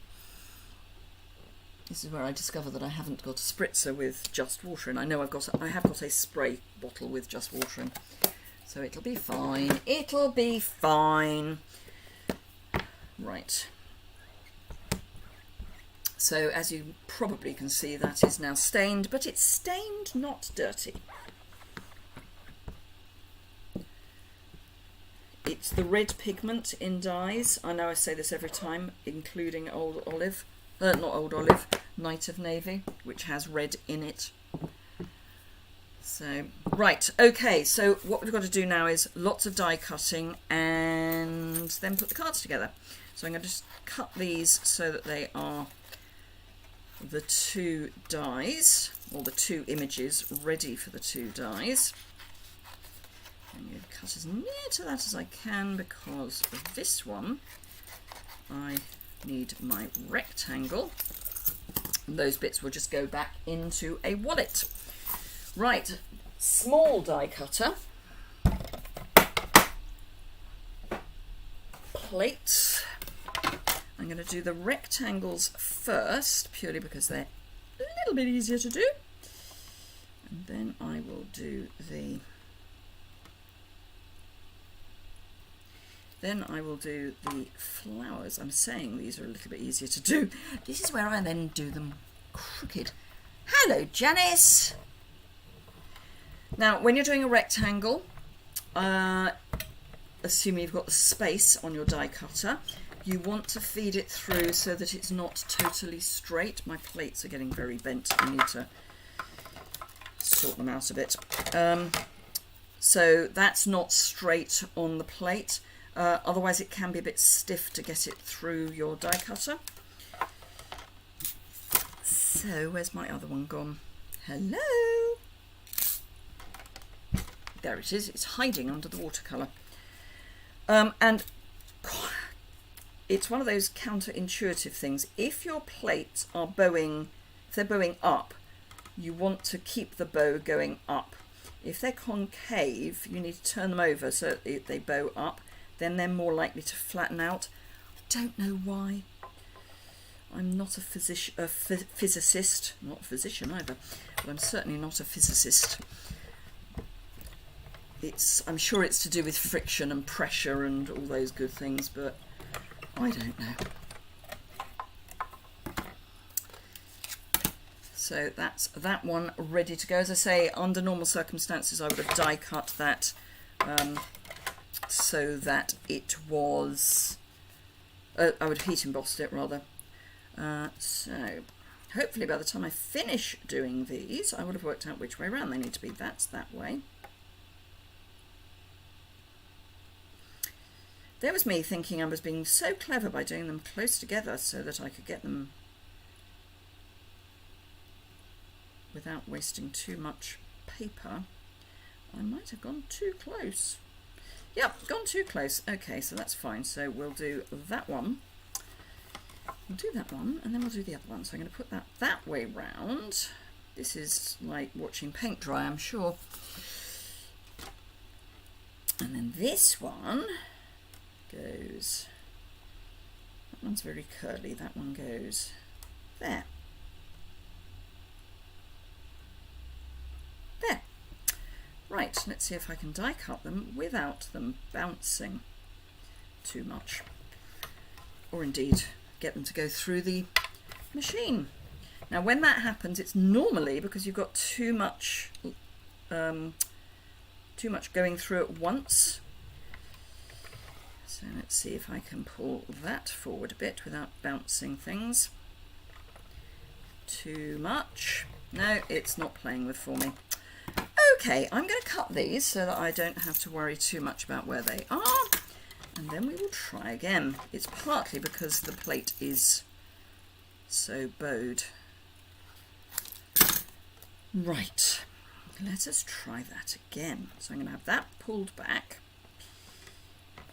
This is where I discover that I haven't got a spritzer with just water in. I know I have got a spray bottle with just water in, so it'll be fine. It'll be fine. Right. So as you probably can see, that is now stained, but it's stained, not dirty. It's the red pigment in dyes. I know I say this every time, including Old Olive. Not Old Olive, Night of Navy, which has red in it. So, right, okay, so what we've got to do now is lots of die cutting and then put the cards together. So I'm going to just cut these so that they are the two dies, or the two images ready for the two dies. I'm going to cut as near to that as I can, because for this one I need my rectangle. And those bits will just go back into a wallet. Right, small die cutter, plates. I'm going to do the rectangles first, purely because they're a little bit easier to do. And then I will do the flowers. I'm saying these are a little bit easier to do. This is where I then do them crooked. Hello, Janice. Now, when you're doing a rectangle, assuming you've got the space on your die cutter, you want to feed it through so that it's not totally straight. My plates are getting very bent. I need to sort them out a bit. So that's not straight on the plate. Otherwise it can be a bit stiff to get it through your die cutter. So where's my other one gone? Hello! There it is. It's hiding under the watercolour. And it's one of those counterintuitive things. If your plates are bowing, if they're bowing up, you want to keep the bow going up. If they're concave, you need to turn them over so that they bow up. Then they're more likely to flatten out. I don't know why. I'm not a physicist, not a physician either, but I'm certainly not a physicist. I'm sure it's to do with friction and pressure and all those good things, but I don't know. So that's that one ready to go. As I say, under normal circumstances I would have die cut that so that it was, I would have heat embossed it rather. So hopefully by the time I finish doing these I would have worked out which way around they need to be. That's that way. There was me thinking I was being so clever by doing them close together so that I could get them without wasting too much paper. I might have gone too close. Yep, gone too close. Okay, so that's fine. So we'll do that one. We'll do that one and then we'll do the other one. So I'm going to put that way round. This is like watching paint dry, I'm sure. And then this one goes, that one's very curly, that one goes there. There. Right, let's see if I can die cut them without them bouncing too much, or indeed get them to go through the machine. Now when that happens, it's normally because you've got too much going through at once. So let's see if I can pull that forward a bit without bouncing things too much. No, it's not playing with for me. Okay, I'm going to cut these so that I don't have to worry too much about where they are, and then we will try again. It's partly because the plate is so bowed. Right, let us try that again. So I'm going to have that pulled back,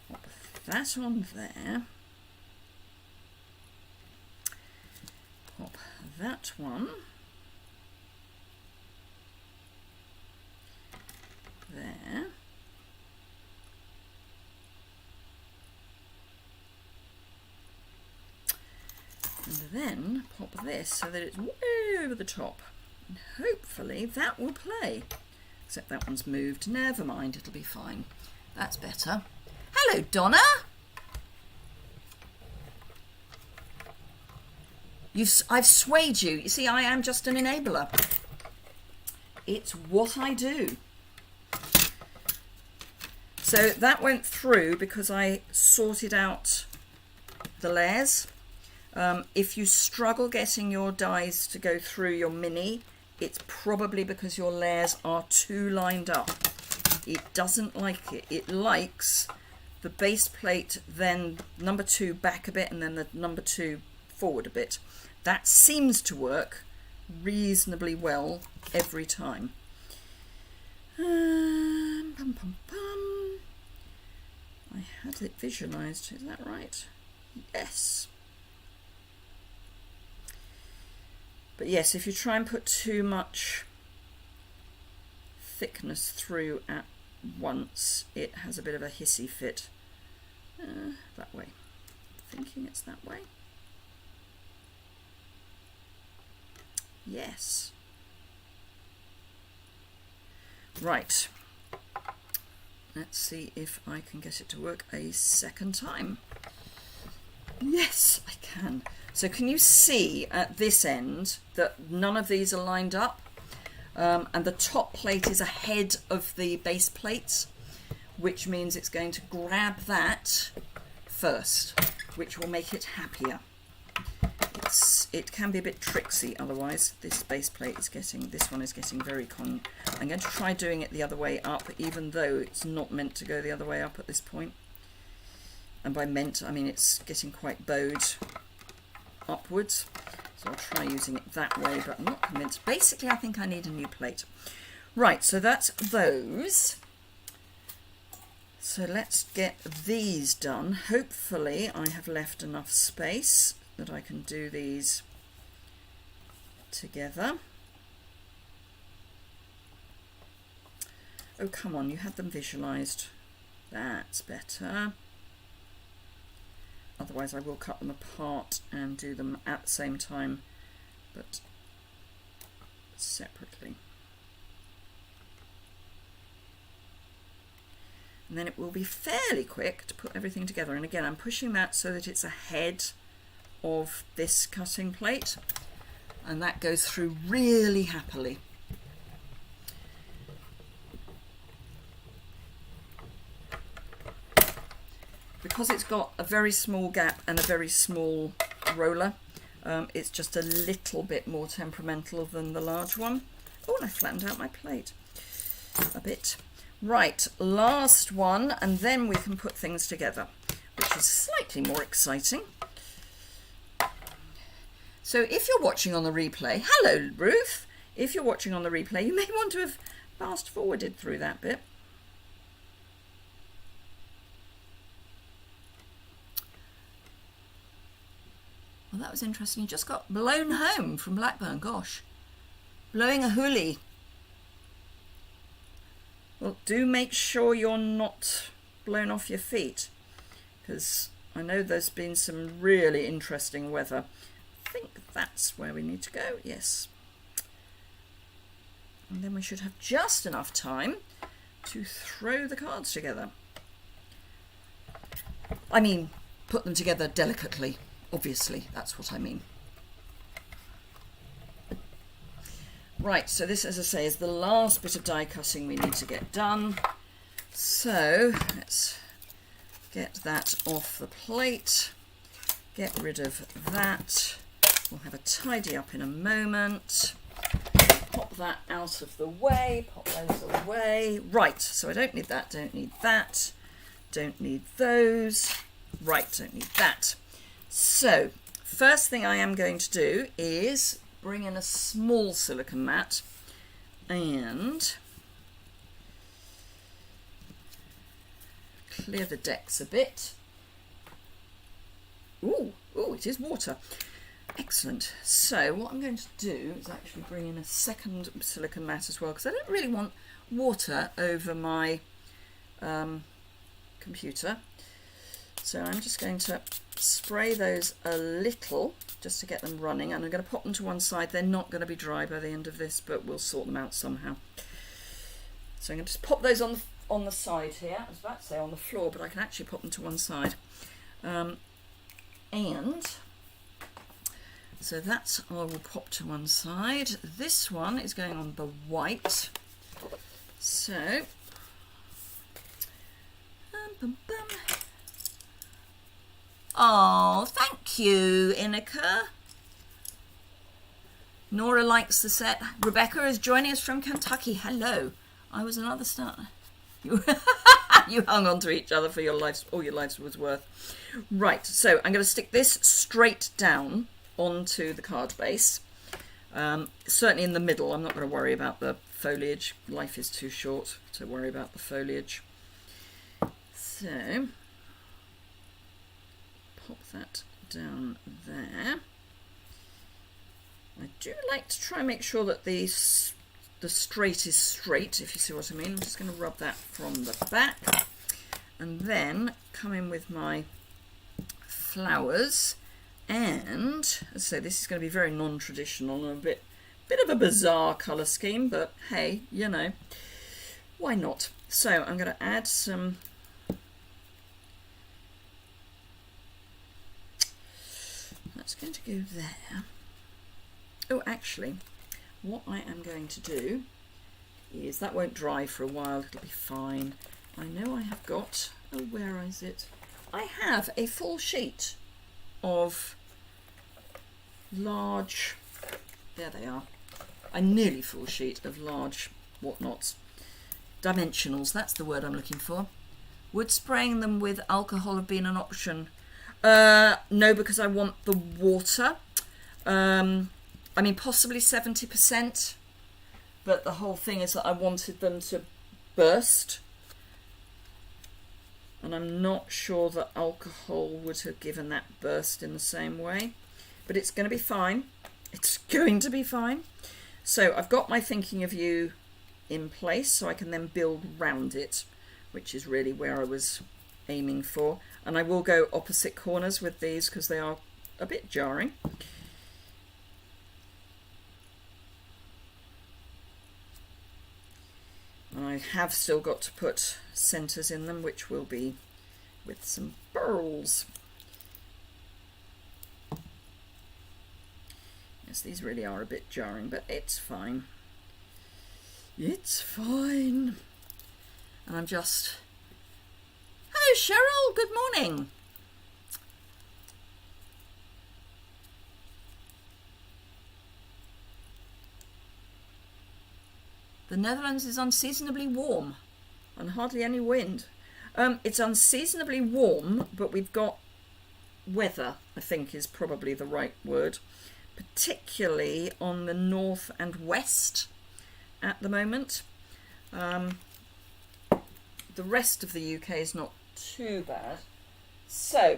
pop that on there, pop that one there, and then pop this so that it's way over the top, and hopefully that will play. Except that one's moved. Never mind, it'll be fine. That's better. Hello, Donna. I've swayed you. You see, I am just an enabler. It's what I do. So that went through because I sorted out the layers. If you struggle getting your dies to go through your mini, it's probably because your layers are too lined up. It doesn't like it. It likes the base plate, then number 2 back a bit, and then the number 2 forward a bit. That seems to work reasonably well every time. Pum, pum, pum. I had it visualized, is that right? Yes. But yes, if you try and put too much thickness through at once, it has a bit of a hissy fit. That way. Thinking it's that way. Yes. Right. Let's see if I can get it to work a second time. Yes, I can. So can you see at this end that none of these are lined up? And the top plate is ahead of the base plates, which means it's going to grab that first, which will make it happier. It can be a bit tricksy otherwise. This base plate is getting, this one is getting very I'm going to try doing it the other way up, even though it's not meant to go the other way up at this point. And by meant, I mean it's getting quite bowed upwards. So I'll try using it that way, but I'm not convinced. Basically, I think I need a new plate. Right, so that's those. So let's get these done. Hopefully I have left enough space that I can do these together. Oh, come on, you had them visualized. That's better. Otherwise I will cut them apart and do them at the same time, but separately. And then it will be fairly quick to put everything together. And again, I'm pushing that so that it's ahead of this cutting plate. and that goes through really happily. Because it's got a very small gap and a very small roller, it's just a little bit more temperamental than the large one. Oh, and I flattened out my plate a bit. Right, last one, and then we can put things together, which is slightly more exciting. So if you're watching on the replay, hello Ruth, if you're watching on the replay, you may want to have fast forwarded through that bit. Well, that was interesting. You just got blown home from Blackburn, gosh. Blowing a hoolie. Well, do make sure you're not blown off your feet, because I know there's been some really interesting weather. I think that's where we need to go, yes. And then we should have just enough time to throw the cards together. I mean, put them together delicately. Obviously, that's what I mean. Right, so this, as I say, is the last bit of die cutting we need to get done. So let's get that off the plate. Get rid of that. We'll have a tidy up in a moment. Pop that out of the way. Pop those away. Right, so I don't need that, don't need that. Don't need those. Right, don't need that. So, first thing I am going to do is bring in a small silicone mat and clear the decks a bit. Ooh, it is water. Excellent. So what I'm going to do is actually bring in a second silicone mat as well, because I don't really want water over my computer. So I'm just going to spray those a little just to get them running, and I'm going to pop them to one side. They're not going to be dry by the end of this, but we'll sort them out somehow. So I'm going to just pop those on the side here. I was about to say on the floor, but I can actually pop them to one side. And so that I will pop to one side. This one is going on the white. So oh, thank you, Inika. Nora likes the set. Rebecca is joining us from Kentucky. Hello. I was another star. You hung on to each other for your lives, all your lives was worth. Right, so I'm going to stick this straight down onto the card base. Certainly in the middle. I'm not going to worry about the foliage. Life is too short to worry about the foliage. So pop that down there. I do like to try and make sure that the straight is straight, if you see what I mean. I'm just going to rub that from the back and then come in with my flowers. And as I say, this is going to be very non-traditional and a bit of a bizarre colour scheme, but hey, you know, why not? So I'm going to add some that's going to go there. Oh, actually, what I am going to do is, that won't dry for a while, it'll be fine. I know I have got, oh, where is it? I have a full sheet of large, there they are, a nearly full sheet of large whatnots. Dimensionals, that's the word I'm looking for. Would spraying them with alcohol have been an option? No, because I want the water. I mean, possibly 70%, but the whole thing is that I wanted them to burst. And I'm not sure that alcohol would have given that burst in the same way. But it's going to be fine. It's going to be fine. So I've got my thinking of you in place, so I can then build round it, which is really where I was aiming for. And I will go opposite corners with these because they are a bit jarring. I have still got to put centres in them, which will be with some pearls. Yes, these really are a bit jarring, but it's fine. It's fine. And I'm just... Hello, Cheryl. Good morning. The Netherlands is unseasonably warm and hardly any wind. It's unseasonably warm, but we've got weather, I think is probably the right word, particularly on the north and west at the moment. The rest of the UK is not too bad. So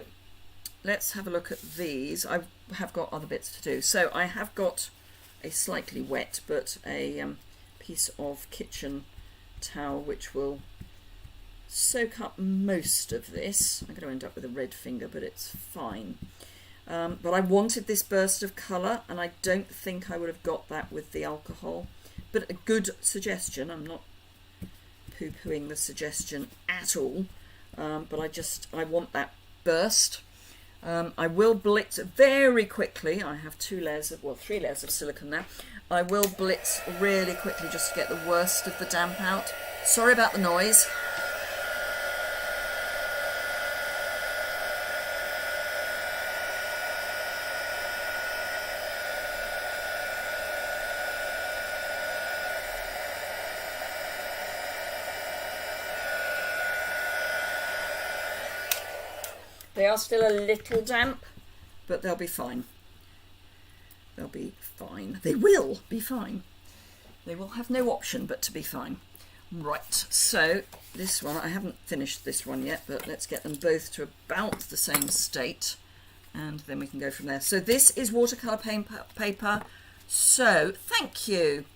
let's have a look at these. I have got other bits to do. So I have got a slightly wet, but a piece of kitchen towel which will soak up most of this. I'm going to end up with a red finger, but it's fine. But I wanted this burst of colour, and I don't think I would have got that with the alcohol. But a good suggestion. I'm not poo-pooing the suggestion at all, but I want that burst. I will blitz very quickly. I have 3 layers of silicone now. I will blitz really quickly just to get the worst of the damp out. Sorry about the noise. They are still a little damp, but they'll be fine. They'll be fine. They will be fine. They will have no option but to be fine. Right, so this one, I haven't finished this one yet, but let's get them both to about the same state, and then we can go from there. So this is watercolour paper. So, thank you.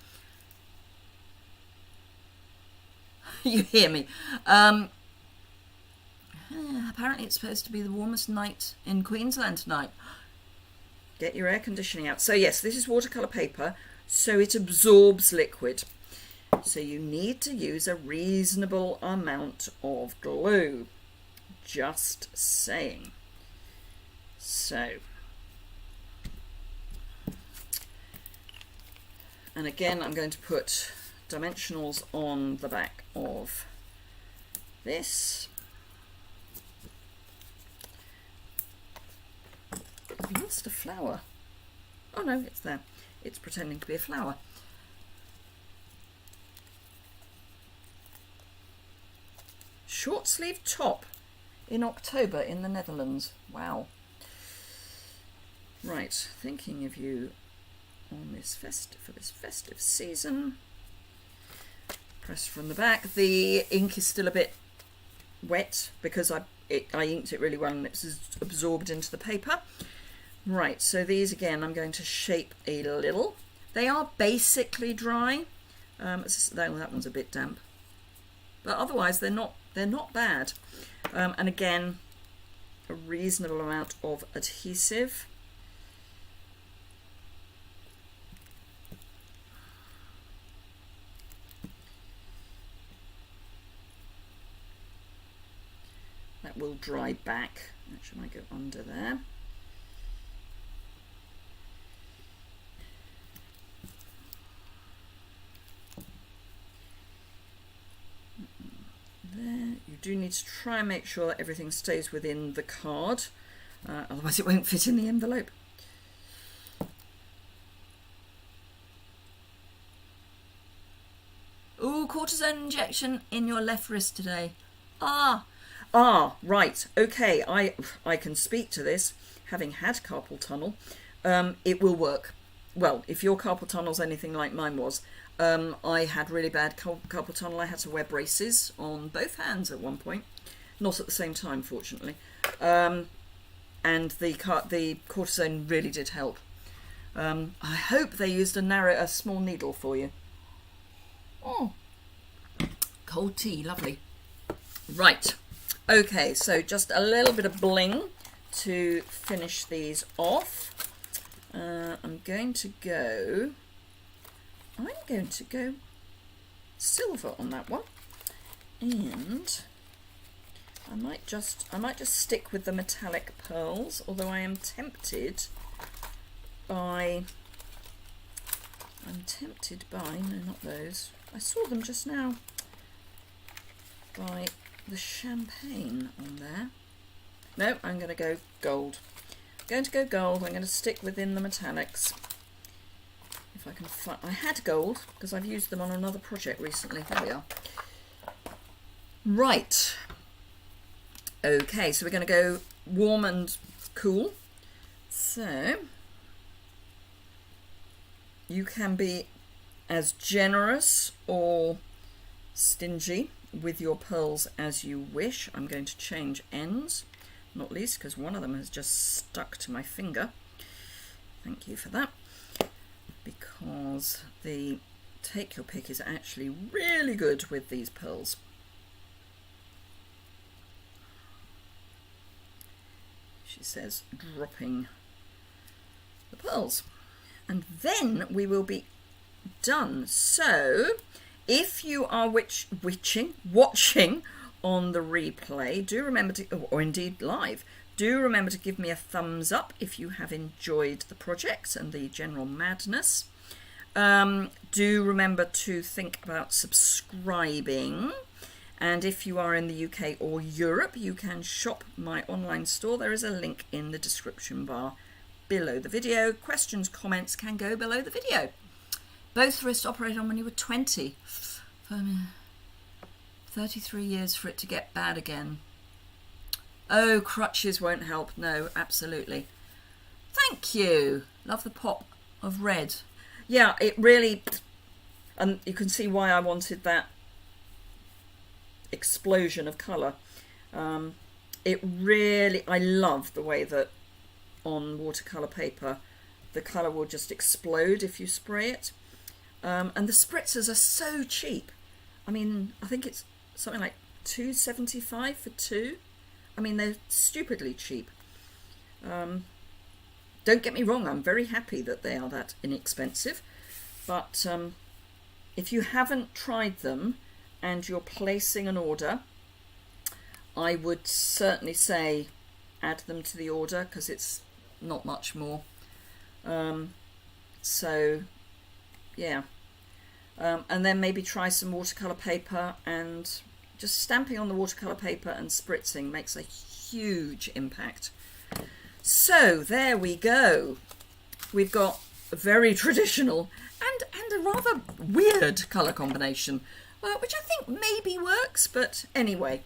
You hear me. Apparently it's supposed to be the warmest night in Queensland tonight. Get your air conditioning out. So yes, this is watercolour paper, so it absorbs liquid. So you need to use a reasonable amount of glue. Just saying. So. And again, I'm going to put dimensionals on the back of this. I lost a flower. Oh no, it's there. It's pretending to be a flower. Short sleeve top in October in the Netherlands. Wow. Right, thinking of you on this festive season. Press from the back. The ink is still a bit wet because I inked it really well and it's absorbed into the paper. Right, so these again I'm going to shape a little. They are basically dry. That one's a bit damp, but otherwise they're not bad. And again, a reasonable amount of adhesive. That will dry back. Actually, might go under there. There. You do need to try and make sure that everything stays within the card, otherwise it won't fit in the envelope. Ooh, cortisone injection in your left wrist today. Right, okay, I can speak to this, having had carpal tunnel. It will work. Well, if your carpal tunnel's anything like mine was, I had really bad carpal tunnel. I had to wear braces on both hands at one point, not at the same time, fortunately. And the cortisone really did help. I hope they used a small needle for you. Oh, cold tea, lovely. Right, okay, so just a little bit of bling to finish these off. I'm going to go silver on that one, and I might just stick with the metallic pearls, although I am tempted by I'm tempted by, no, not those. I saw them just now, by the champagne on there. No, I'm going to go gold. I'm going to go gold. I'm going to stick within the metallics. If I can find, I had gold because I've used them on another project recently. There we are. Right. Okay, so we're going to go warm and cool. So you can be as generous or stingy with your pearls as you wish. I'm going to change ends, not least because one of them has just stuck to my finger. Thank you for that. Because the take your pick is actually really good with these pearls. She says, dropping the pearls. And then we will be done. So if you are watching on the replay, do remember to, or indeed live, do remember to give me a thumbs up if you have enjoyed the project and the general madness. Do remember to think about subscribing. And if you are in the UK or Europe, you can shop my online store. There is a link in the description bar below the video. Questions, comments can go below the video. Both wrists operated on when you were 20. 33 years for it to get bad again. Oh, crutches won't help. No, absolutely. Thank you. Love the pop of red. Yeah, it really, and you can see why I wanted that explosion of colour. It really, I love the way that on watercolour paper the colour will just explode if you spray it. And the spritzers are so cheap. I mean, I think it's something like £2.75 for two. I mean, they're stupidly cheap. Don't get me wrong, I'm very happy that they are that inexpensive. But if you haven't tried them and you're placing an order, I would certainly say add them to the order because it's not much more. So yeah, and then maybe try some watercolour paper, and just stamping on the watercolour paper and spritzing makes a huge impact. So there we go. We've got a very traditional and a rather weird colour combination, which I think maybe works, but anyway.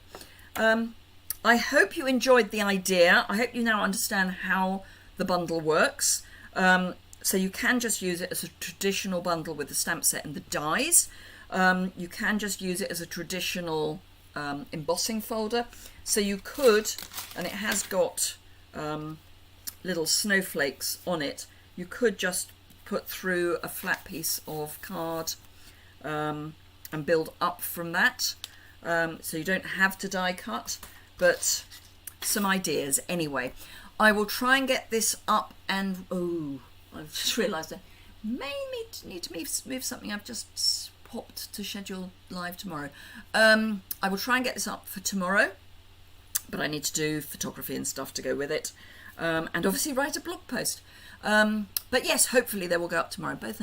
I hope you enjoyed the idea. I hope you now understand how the bundle works. So you can just use it as a traditional bundle with the stamp set and the dies. You can just use it as a traditional embossing folder. So you could, and it has got little snowflakes on it, you could just put through a flat piece of card and build up from that. So you don't have to die cut, but some ideas anyway. I will try and get this up, and oh, I've just realised I may need to move something I've just popped to schedule live tomorrow. I will try and get this up for tomorrow, but I need to do photography and stuff to go with it, and obviously write a blog post. But yes, hopefully they will go up tomorrow. Both.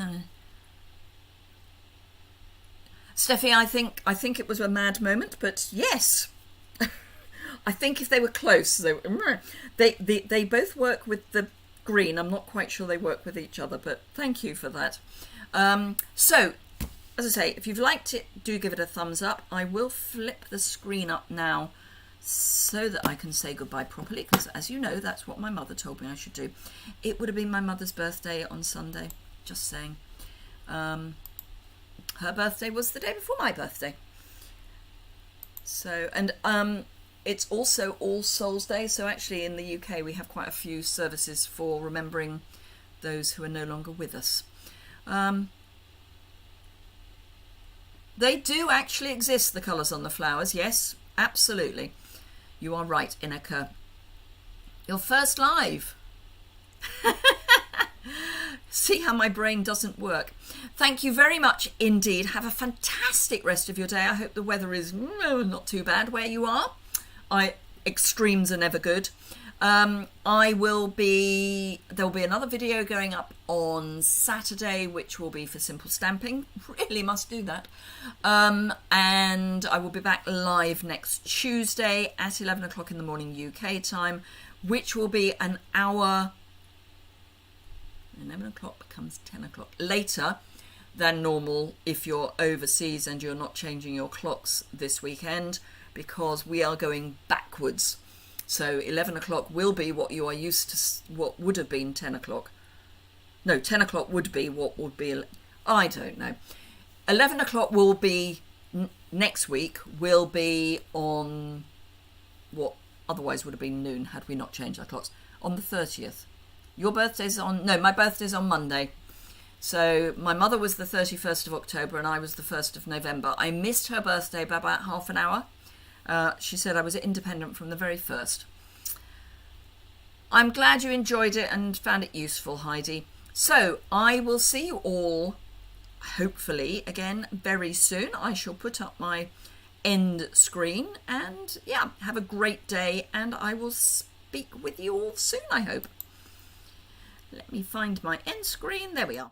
Steffi, I think it was a mad moment, but yes. I think if they were close, they both work with the green. I'm not quite sure they work with each other, but thank you for that. So, as I say, if you've liked it, do give it a thumbs up. I will flip the screen up now so that I can say goodbye properly, because as you know, that's what my mother told me I should do. It would have been my mother's birthday on Sunday, just saying. Her birthday was the day before my birthday. So, and it's also All Souls Day, so actually in the UK we have quite a few services for remembering those who are no longer with us. They do actually exist, the colours on the flowers, yes, absolutely. You are right, Ineka. Your first live. See how my brain doesn't work. Thank you very much indeed. Have a fantastic rest of your day. I hope the weather is not too bad where you are. Extremes are never good. There'll be another video going up on Saturday, which will be for simple stamping. Really must do that. And I will be back live next Tuesday at 11 o'clock in the morning UK time, which will be an hour. 11 o'clock becomes 10 o'clock later than normal if you're overseas and you're not changing your clocks this weekend, because we are going backwards. So 11 o'clock will be what you are used to, what would have been 10 o'clock. No, 10 o'clock would be what would be, I don't know. 11 o'clock will be, next week, will be on what otherwise would have been noon had we not changed our clocks, on the 30th. Your birthday's on, no, my birthday's on Monday. So my mother was the 31st of October and I was the 1st of November. I missed her birthday by about half an hour. She said I was independent from the very first. I'm glad you enjoyed it and found it useful, Heidi. So I will see you all, hopefully, again very soon. I shall put up my end screen and yeah, have a great day, and I will speak with you all soon, I hope. Let me find my end screen. There we are.